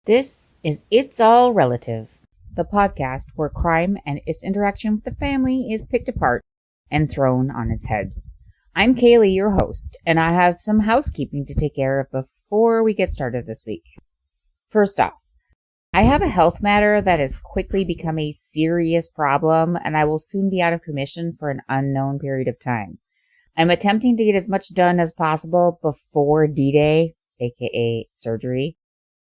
This is It's All Relative, the podcast where crime and its interaction with the family is picked apart and thrown on its head. I'm Kaylee, your host, and I have some housekeeping to take care of before we get started this week. First off, I have a health matter that has quickly become a serious problem, and I will soon be out of commission for an unknown period of time. I'm attempting to get as much done as possible before D-Day, aka surgery,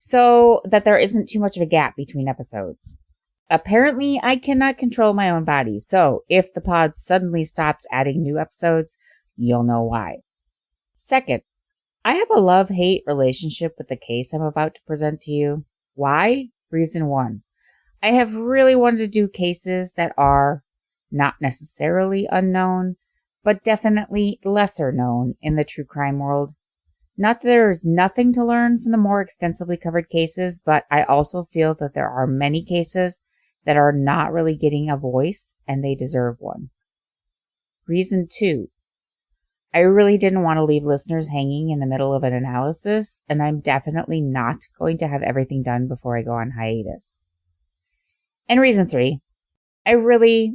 so that there isn't too much of a gap between episodes. Apparently, I cannot control my own body, so if the pod suddenly stops adding new episodes, you'll know why. Second, I have a love-hate relationship with the case I'm about to present to you. Why? Reason one. I have really wanted to do cases that are not necessarily unknown, but definitely lesser known in the true crime world. Not that there is nothing to learn from the more extensively covered cases, but I also feel that there are many cases that are not really getting a voice, and they deserve one. Reason two. I really didn't want to leave listeners hanging in the middle of an analysis, and I'm definitely not going to have everything done before I go on hiatus. And reason three. I really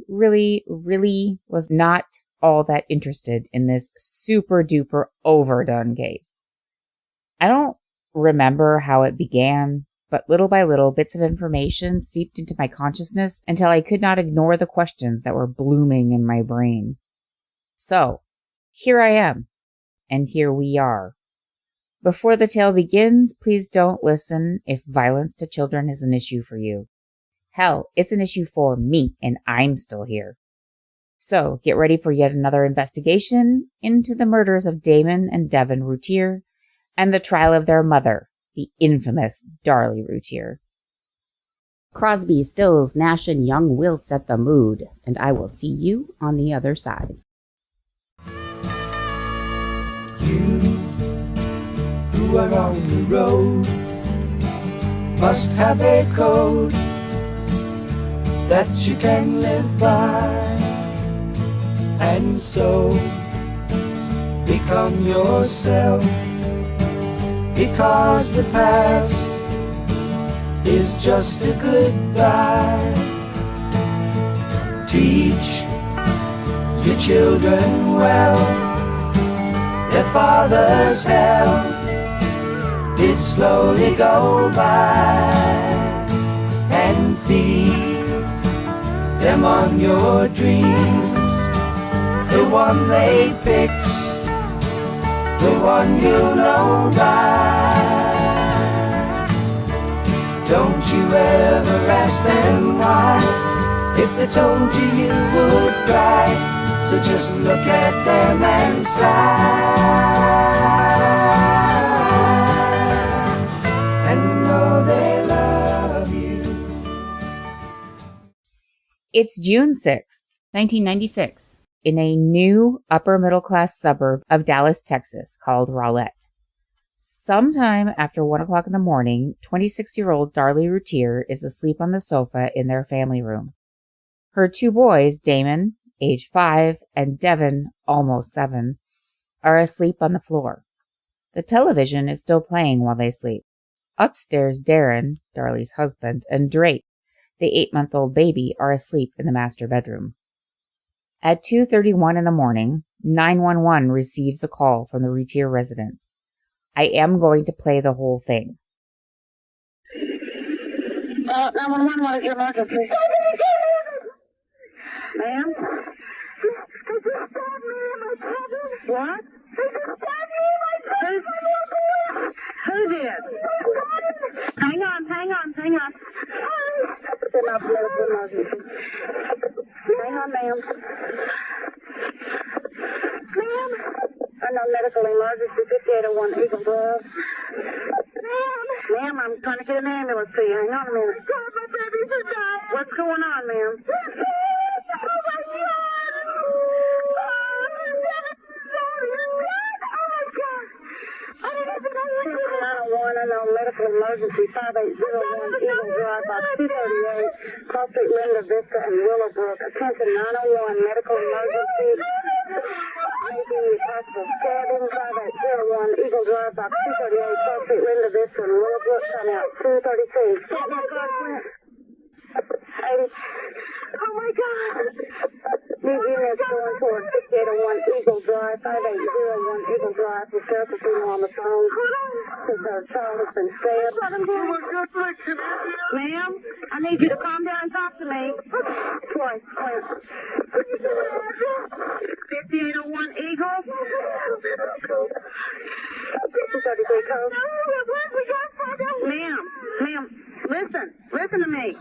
was not all that interested in this super duper overdone case. I don't remember how it began, but little by little, bits of information seeped into my consciousness until I could not ignore the questions that were blooming in my brain. So, here I am, and here we are. Before the tale begins, please don't listen if violence to children is an issue for you. Hell, it's an issue for me, and I'm still here. So, get ready for yet another investigation into the murders of Damon and Devon Routier, and the trial of their mother, the infamous Darlie Routier. Crosby, Stills, Nash, and Young will set the mood, and I will see you on the other side. You who are on the road must have a code that you can live by, and so become yourself. Because the past is just a goodbye. Teach your children well. Their father's hell did slowly go by. And feed them on your dreams, the one they picked, the one you'll know by. Don't you ever ask them why. If they told you, you would cry. So just look at them and sigh, and know they love you. It's June 6th, 1996. In a new upper-middle-class suburb of Dallas, Texas, called Rowlett. Sometime after 1 o'clock in the morning, 26-year-old Darlie Routier is asleep on the sofa in their family room. Her two boys, Damon, age 5, and Devon, almost 7, are asleep on the floor. The television is still playing while they sleep. Upstairs, Darren, Darlie's husband, and Drake, the 8-month-old baby, are asleep in the master bedroom. At 2:31 in the morning, 911 receives a call from the Routier residence. I am going to play the whole thing. 911, what is your emergency? Ma'am? They just stabbed me in my children. What? They just stabbed me in my children. Who did? Hang on. They're not medical emergency. Hang on, ma'am. Ma'am? No medical emergency, 5801 Eagle Grove. Ma'am, I'm trying to get an ambulance to you. Hang on a minute. God, my babies are dying. What's going on, ma'am? Oh, my God. Oh, my God. I didn't even know you were unknown medical emergency, 5801 Eagle Drive, box 238, Cross Street, Linda Vista, and Willowbrook. Attention 901 medical emergency. Maybe possible stabbing, 5801 Eagle Drive, box 238, Cross Street, Linda Vista, and Willowbrook. Come out 232. Get my car, 80. Oh my God! New units going toward 6801 Eagle Drive, 5801 Eagle Drive, with Sheriff on the phone. Says her child has been stabbed. Ma'am, I need you to calm down and talk to me. Twice, Clint. 5801 Eagle. 233 code. Ma'am, listen to me.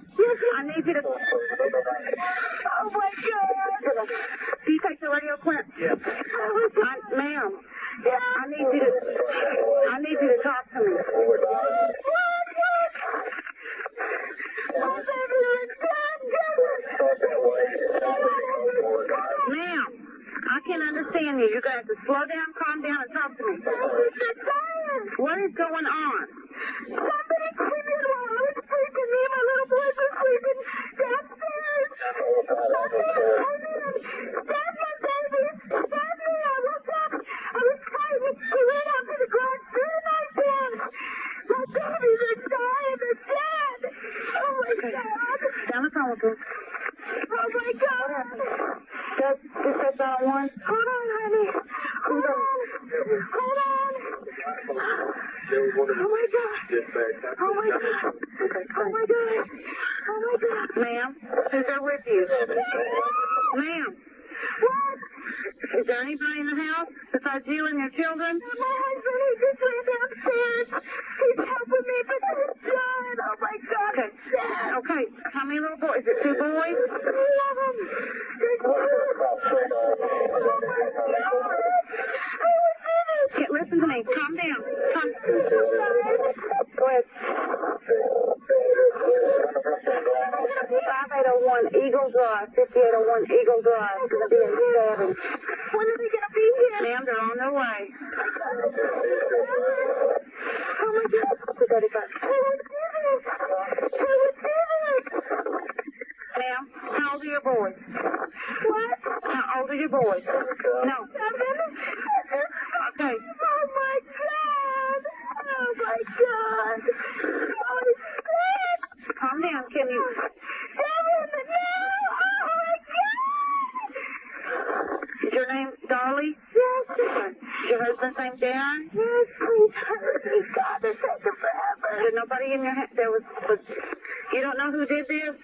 I need you to... Oh my God! Do you take the radio, Clint? Yes. Ma'am, I need you to talk to me. Ma'am, I can't understand you. You're going to have to slow down, calm down, and talk to me. What is going on? Somebody's sleeping while I was sleeping. Me and my little boys were sleeping downstairs. Dad, my baby. Dad, me. I woke up. I was frightened. We ran out to the garage door and I said, my babies are dying. They're dead. Oh my God. Down the phone with me. Oh my God. Just set that one. Hold on, honey. Hold on. Oh my God. Oh my God. Oh my God. Oh my God. Ma'am, who's there with you? Ma'am. What? Is there anybody in the house besides you and your children? My husband, he just ran downstairs. He's helping me, but he's dead. Oh my God. Okay. How many little boys? Is it 2 boys? 3 of them. Okay, listen to me. Calm down. Go ahead. 5801 Eagle Drive, 5801 Eagle Drive. It's going to be a stabbing. When are they going to be here? Ma'am, they're on their way. Oh my God. 235. Ma'am, how old are your boys? What? How old are your boys? No. 7. Okay. Oh my God. Oh my God. Oh, it's calm down, can you? 7. No. Oh my God. Is your name Darlie? Yes. Is your husband's name Darren? Yes, please hurry. God, this taking forever. There's nobody in your house. There was... You don't know who did this?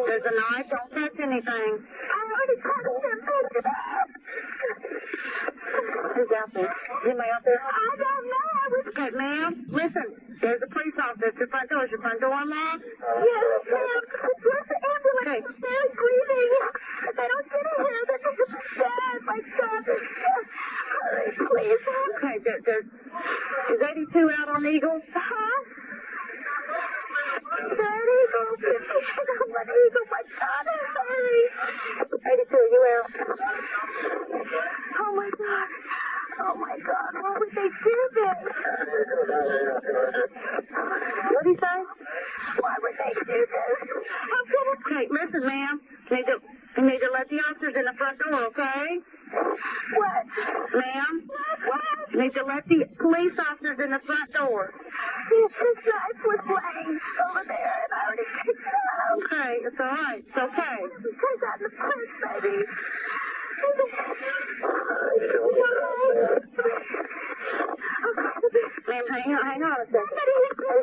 There's a knife. Don't touch anything. I already cut him. Who's out there? Anybody out there? I don't know. Okay, ma'am, listen. There's a police officer at your front door. Is your front door unlocked? Yes, ma'am. Where's the ambulance? They're screaming. If they don't get in here, they're going to be dead. My son is dead. Hurry, please. Okay, is 82 out on Eagle? Huh? That Eagle. What Eagle? My God, hurry. 82, you out? Oh, my God. Oh, my God. Why would they do this? What did he say? Why would they do this? Okay, listen, ma'am. You need to let the officers in the front door, okay? What? Ma'am? What? You need to let the police officers in the front door. This knife was laying over there, and I already picked it up. Okay, it's all right. It's okay. Take that in the purse, baby. Ma'am, hang on a second.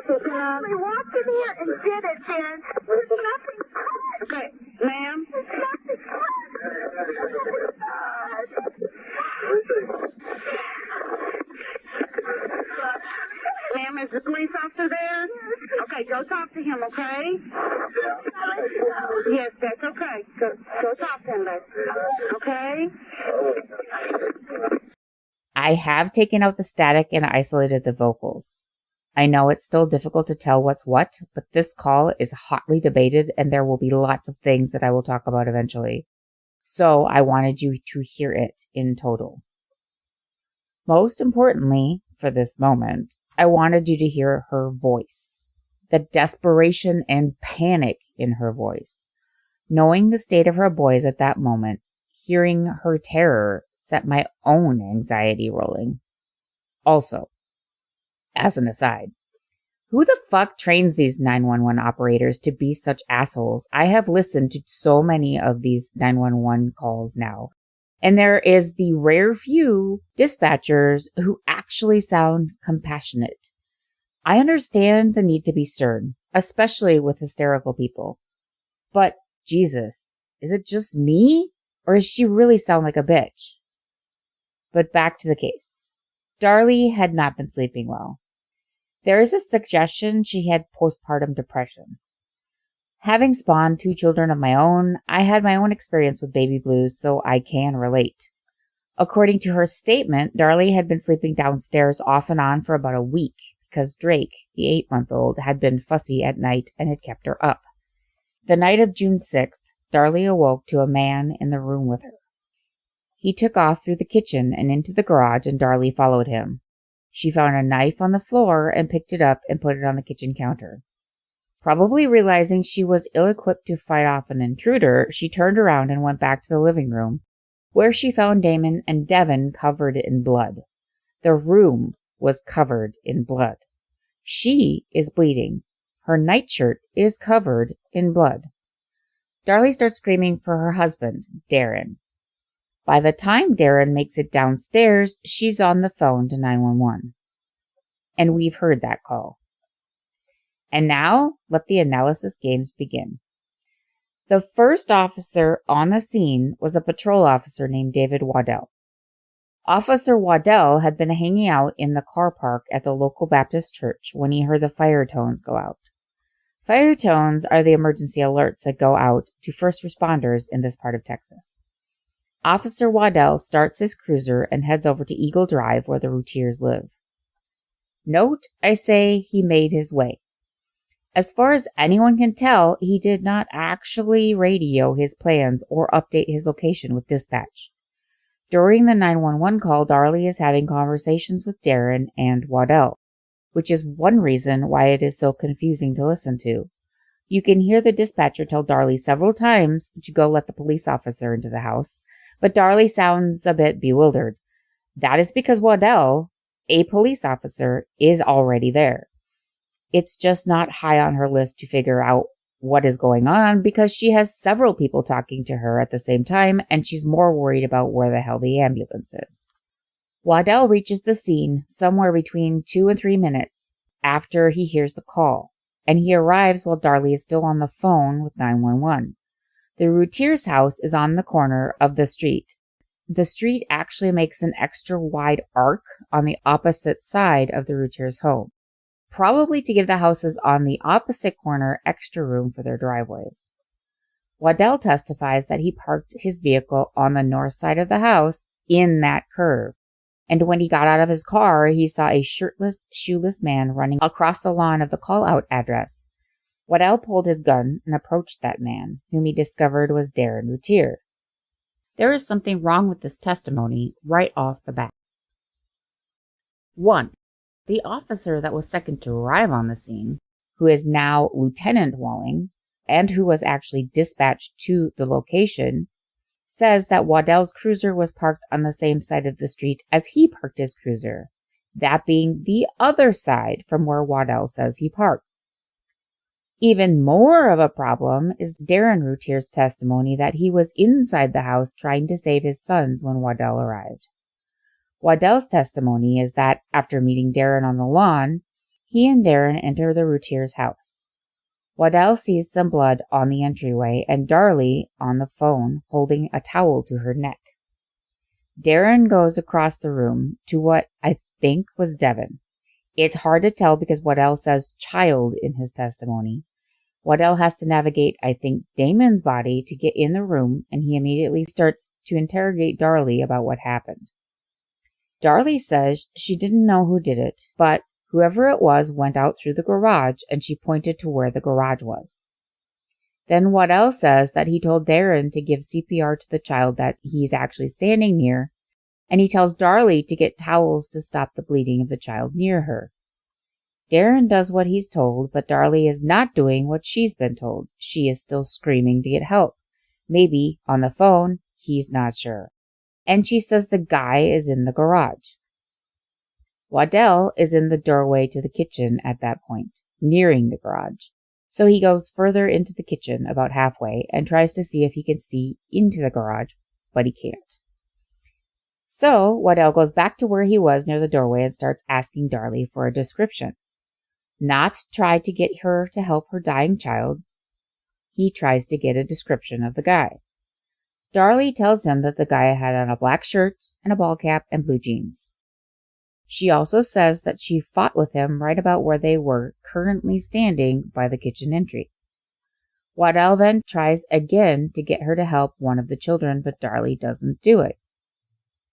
Somebody walked in here and did it, Jen. There's nothing cut. Okay, ma'am. There's nothing cut. Ma'am, is the police officer there? okay. Go talk to him, okay? Yes, that's okay. Go talk to him, okay? I have taken out the static and isolated the vocals. I know it's still difficult to tell what's what, but this call is hotly debated and there will be lots of things that I will talk about eventually. So I wanted you to hear it in total. Most importantly, for this moment, I wanted you to hear her voice, the desperation and panic in her voice. Knowing the state of her boys at that moment, hearing her terror set my own anxiety rolling. Also, as an aside, who the fuck trains these 911 operators to be such assholes? I have listened to so many of these 911 calls now, and there is the rare few dispatchers who actually sound compassionate. I understand the need to be stern, especially with hysterical people. But, Jesus, is it just me? Or does she really sound like a bitch? But back to the case. Darlie had not been sleeping well. There is a suggestion she had postpartum depression. Having spawned 2 children of my own, I had my own experience with baby blues, so I can relate. According to her statement, Darlie had been sleeping downstairs off and on for about a week because Drake, the 8-month-old, had been fussy at night and had kept her up. The night of June 6th, Darlie awoke to a man in the room with her. He took off through the kitchen and into the garage, and Darlie followed him. She found a knife on the floor and picked it up and put it on the kitchen counter. Probably realizing she was ill-equipped to fight off an intruder, she turned around and went back to the living room, where she found Damon and Devon covered in blood. The room was covered in blood. She is bleeding. Her nightshirt is covered in blood. Darlie starts screaming for her husband, Darren. By the time Darren makes it downstairs, she's on the phone to 911. And we've heard that call. And now, let the analysis games begin. The first officer on the scene was a patrol officer named David Waddell. Officer Waddell had been hanging out in the car park at the local Baptist church when he heard the fire tones go out. Fire tones are the emergency alerts that go out to first responders in this part of Texas. Officer Waddell starts his cruiser and heads over to Eagle Drive where the Routiers live. Note, I say he made his way. As far as anyone can tell, he did not actually radio his plans or update his location with dispatch. During the 911 call, Darlie is having conversations with Darren and Waddell, which is one reason why it is so confusing to listen to. You can hear the dispatcher tell Darlie several times to go let the police officer into the house, but Darlie sounds a bit bewildered. That is because Waddell, a police officer, is already there. It's just not high on her list to figure out what is going on because she has several people talking to her at the same time and she's more worried about where the hell the ambulance is. Waddell reaches the scene somewhere between 2 and 3 minutes after he hears the call, and he arrives while Darlie is still on the phone with 911. The Routier's house is on the corner of the street. The street actually makes an extra wide arc on the opposite side of the Routier's home, probably to give the houses on the opposite corner extra room for their driveways. Waddell testifies that he parked his vehicle on the north side of the house in that curve, and when he got out of his car, he saw a shirtless, shoeless man running across the lawn of the call-out address. Waddell pulled his gun and approached that man, whom he discovered was Darren Routier. There is something wrong with this testimony right off the bat. 1. The officer that was second to arrive on the scene, who is now Lieutenant Walling, and who was actually dispatched to the location, says that Waddell's cruiser was parked on the same side of the street as he parked his cruiser, that being the other side from where Waddell says he parked. Even more of a problem is Darren Routier's testimony that he was inside the house trying to save his sons when Waddell arrived. Waddell's testimony is that after meeting Darren on the lawn, he and Darren enter the Routier's house. Waddell sees some blood on the entryway and Darlie on the phone holding a towel to her neck. Darren goes across the room to what I think was Devon, It's hard to tell because Waddell says child in his testimony. Waddell has to navigate, I think, Damon's body to get in the room, and he immediately starts to interrogate Darlie about what happened. Darlie says she didn't know who did it, but whoever it was went out through the garage, and she pointed to where the garage was. Then Waddell says that he told Darren to give CPR to the child that he's actually standing near, and he tells Darlie to get towels to stop the bleeding of the child near her. Darren does what he's told, but Darlie is not doing what she's been told. She is still screaming to get help. Maybe on the phone, he's not sure. And she says the guy is in the garage. Waddell is in the doorway to the kitchen at that point, nearing the garage. So he goes further into the kitchen, about halfway, and tries to see if he can see into the garage, but he can't. So Waddell goes back to where he was near the doorway and starts asking Darlie for a description. Not try to get her to help her dying child. He tries to get a description of the guy. Darlie tells him that the guy had on a black shirt and a ball cap and blue jeans. She also says that she fought with him right about where they were currently standing by the kitchen entry. Waddell then tries again to get her to help one of the children, but Darlie doesn't do it.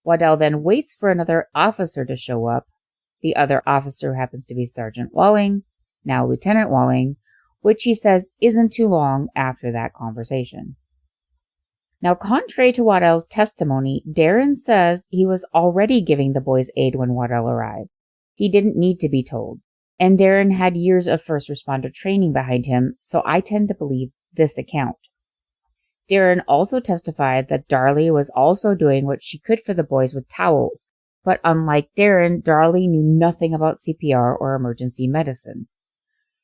Waddell then waits for another officer to show up. The other officer happens to be Sergeant Walling, now Lieutenant Walling, which he says isn't too long after that conversation. Now, contrary to Waddell's testimony, Darren says he was already giving the boys aid when Waddell arrived. He didn't need to be told. And Darren had years of first responder training behind him, so I tend to believe this account. Darren also testified that Darlie was also doing what she could for the boys with towels, but unlike Darren, Darlie knew nothing about CPR or emergency medicine.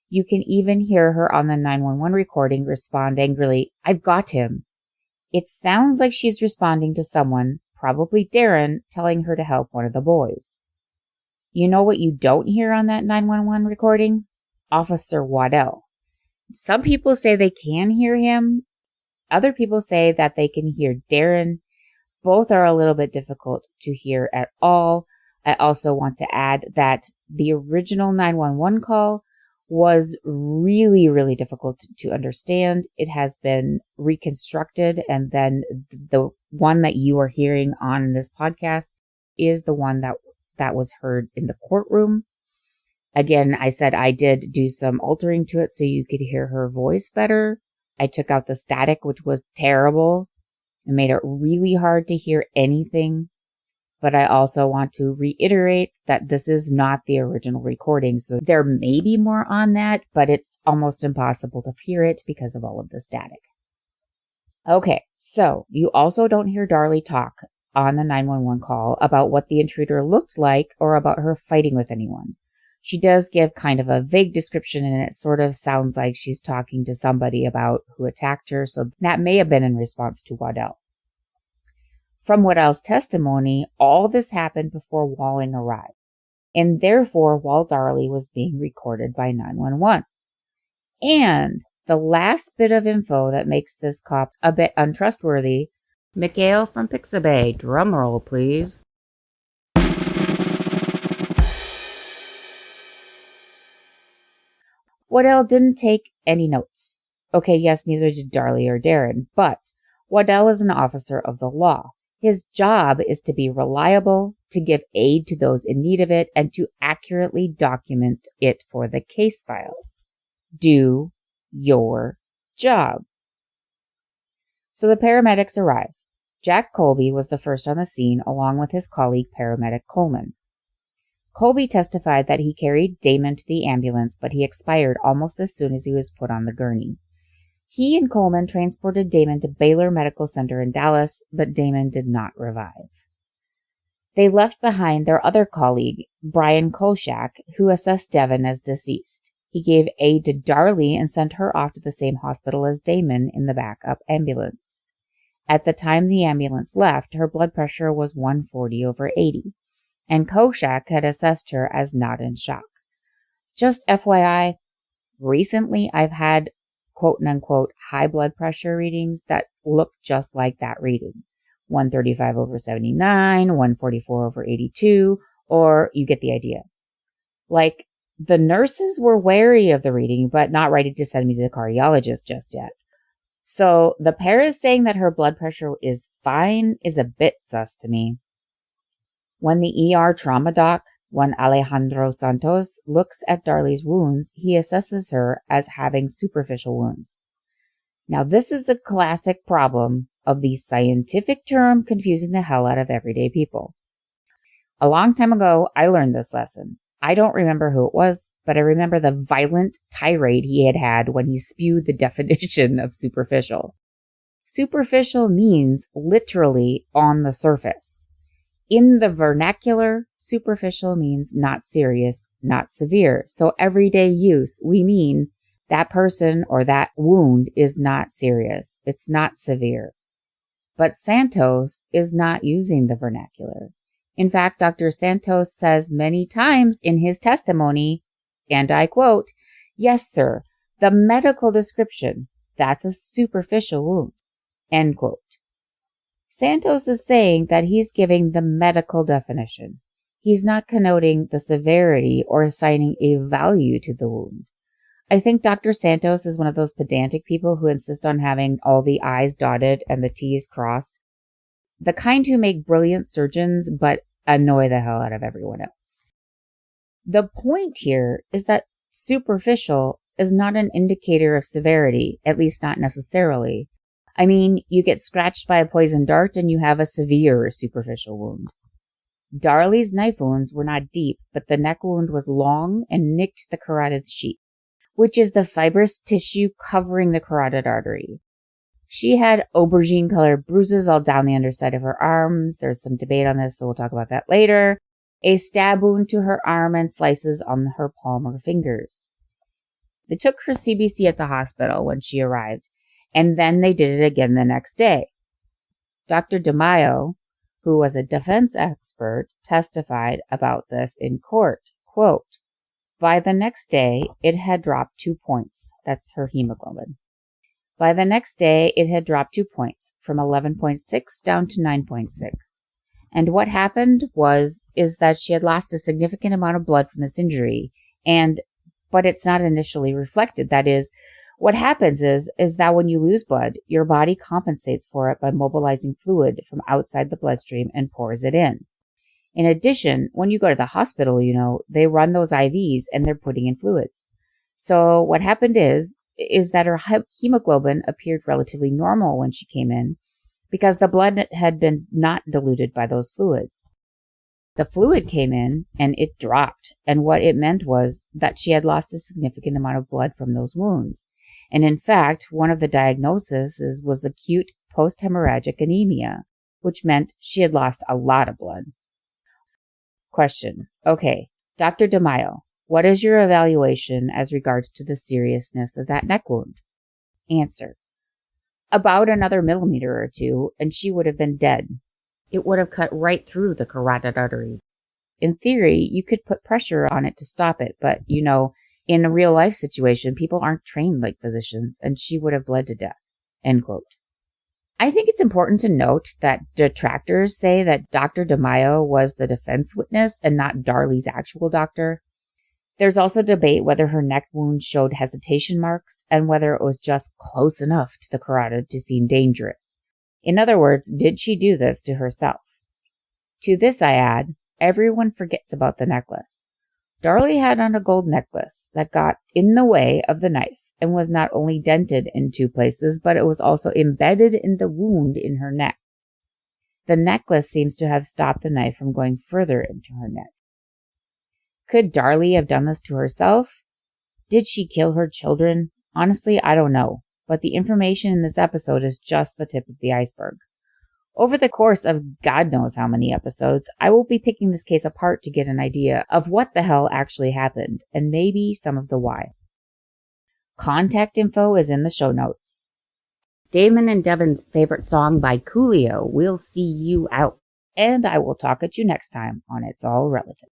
You can even hear her on the 911 recording respond angrily, "I've got him." It sounds like she's responding to someone, probably Darren, telling her to help one of the boys. You know what you don't hear on that 911 recording? Officer Waddell. Some people say they can hear him. Other people say that they can hear Darren. Both are a little bit difficult to hear at all. I also want to add that the original 911 call was really, really difficult to understand. It has been reconstructed, and then the one that you are hearing on this podcast is the one that was heard in the courtroom. Again, I said I did do some altering to it so you could hear her voice better. I took out the static, which was terrible. It made it really hard to hear anything. But I also want to reiterate that this is not the original recording. So there may be more on that, but it's almost impossible to hear it because of all of the static. Okay, so you also don't hear Darlie talk on the 911 call about what the intruder looked like or about her fighting with anyone. She does give kind of a vague description, and it sort of sounds like she's talking to somebody about who attacked her, so that may have been in response to Waddell. From Waddell's testimony, all this happened before Walling arrived, and therefore while Darlie was being recorded by 911. And the last bit of info that makes this cop a bit untrustworthy, Mikhail from Pixabay, drumroll please. Waddell didn't take any notes. Okay, yes, neither did Darlie or Darren, but Waddell is an officer of the law. His job is to be reliable, to give aid to those in need of it, and to accurately document it for the case files. Do your job. So the paramedics arrive. Jack Colby was the first on the scene, along with his colleague paramedic Coleman. Colby testified that he carried Damon to the ambulance, but he expired almost as soon as he was put on the gurney. He and Coleman transported Damon to Baylor Medical Center in Dallas, but Damon did not revive. They left behind their other colleague, Brian Kolchak, who assessed Devon as deceased. He gave aid to Darlie and sent her off to the same hospital as Damon in the backup ambulance. At the time the ambulance left, her blood pressure was 140/80. And Kolchak had assessed her as not in shock. Just FYI, recently I've had quote-unquote high blood pressure readings that look just like that reading. 135/79, 144/82, or you get the idea. Like, the nurses were wary of the reading, but not ready to send me to the cardiologist just yet. So the Paris saying that her blood pressure is fine is a bit sus to me. When the ER trauma doc, Juan Alejandro Santos, looks at Darlie's wounds, he assesses her as having superficial wounds. Now, this is a classic problem of the scientific term confusing the hell out of everyday people. A long time ago, I learned this lesson. I don't remember who it was, but I remember the violent tirade he had when he spewed the definition of superficial. Superficial means literally on the surface. In the vernacular, superficial means not serious, not severe. So everyday use, we mean that person or that wound is not serious. It's not severe. But Santos is not using the vernacular. In fact, Dr. Santos says many times in his testimony, and I quote, "Yes, sir, the medical description, that's a superficial wound," end quote. Santos is saying that he's giving the medical definition. He's not connoting the severity or assigning a value to the wound. I think Dr. Santos is one of those pedantic people who insist on having all the I's dotted and the T's crossed. The kind who make brilliant surgeons but annoy the hell out of everyone else. The point here is that superficial is not an indicator of severity, at least not necessarily. I mean, you get scratched by a poison dart and you have a severe superficial wound. Darlie's knife wounds were not deep, but the neck wound was long and nicked the carotid sheath, which is the fibrous tissue covering the carotid artery. She had aubergine-colored bruises all down the underside of her arms. There's some debate on this, so we'll talk about that later. A stab wound to her arm and slices on her palmar fingers. They took her CBC at the hospital when she arrived, and then they did it again the next day. Dr. DeMaio, who was a defense expert, testified about this in court. Quote, "By the next day, it had dropped 2 points. That's her hemoglobin. By the next day, it had dropped 2 points, from 11.6 down to 9.6. And what happened is that she had lost a significant amount of blood from this injury, but it's not initially reflected. That is, what happens is that when you lose blood, your body compensates for it by mobilizing fluid from outside the bloodstream and pours it in. In addition, when you go to the hospital, they run those IVs and they're putting in fluids. So what happened is that her hemoglobin appeared relatively normal when she came in because the blood had been not diluted by those fluids. The fluid came in and it dropped, and what it meant was that she had lost a significant amount of blood from those wounds. And in fact, one of the diagnoses was acute post-hemorrhagic anemia, which meant she had lost a lot of blood. Question. Okay, Dr. DeMaio, what is your evaluation as regards to the seriousness of that neck wound? Answer. About another millimeter or two, and she would have been dead. It would have cut right through the carotid artery. In theory, you could put pressure on it to stop it, but, in a real-life situation, people aren't trained like physicians, and she would have bled to death. End quote. I think it's important to note that detractors say that Dr. DeMaio was the defense witness and not Darlie's actual doctor. There's also debate whether her neck wound showed hesitation marks and whether it was just close enough to the carotid to seem dangerous. In other words, did she do this to herself? To this I add, everyone forgets about the necklace. Darlie had on a gold necklace that got in the way of the knife and was not only dented in 2 places, but it was also embedded in the wound in her neck. The necklace seems to have stopped the knife from going further into her neck. Could Darlie have done this to herself? Did she kill her children? Honestly, I don't know, but the information in this episode is just the tip of the iceberg. Over the course of God knows how many episodes, I will be picking this case apart to get an idea of what the hell actually happened, and maybe some of the why. Contact info is in the show notes. Damon and Devon's favorite song by Coolio, We'll See You Out, and I will talk at you next time on It's All Relative.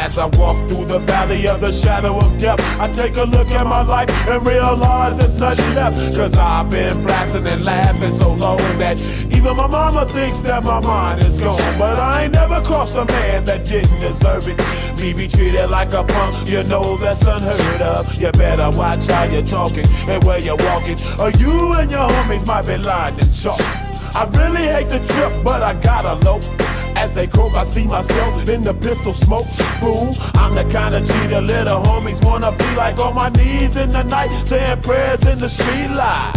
As I walk through the valley of the shadow of death, I take a look at my life and realize there's nothing left. Cause I've been blasting and laughing so long that even my mama thinks that my mind is gone. But I ain't never crossed a man that didn't deserve it. Me be treated like a punk, you know that's unheard of. You better watch how you're talking and where you're walking, or you and your homies might be lying in chalk. I really hate the trip, but I gotta low. As they croak, I see myself in the pistol smoke. Fool, I'm the kind of G the little homies wanna be like, on my knees in the night, saying prayers in the street light.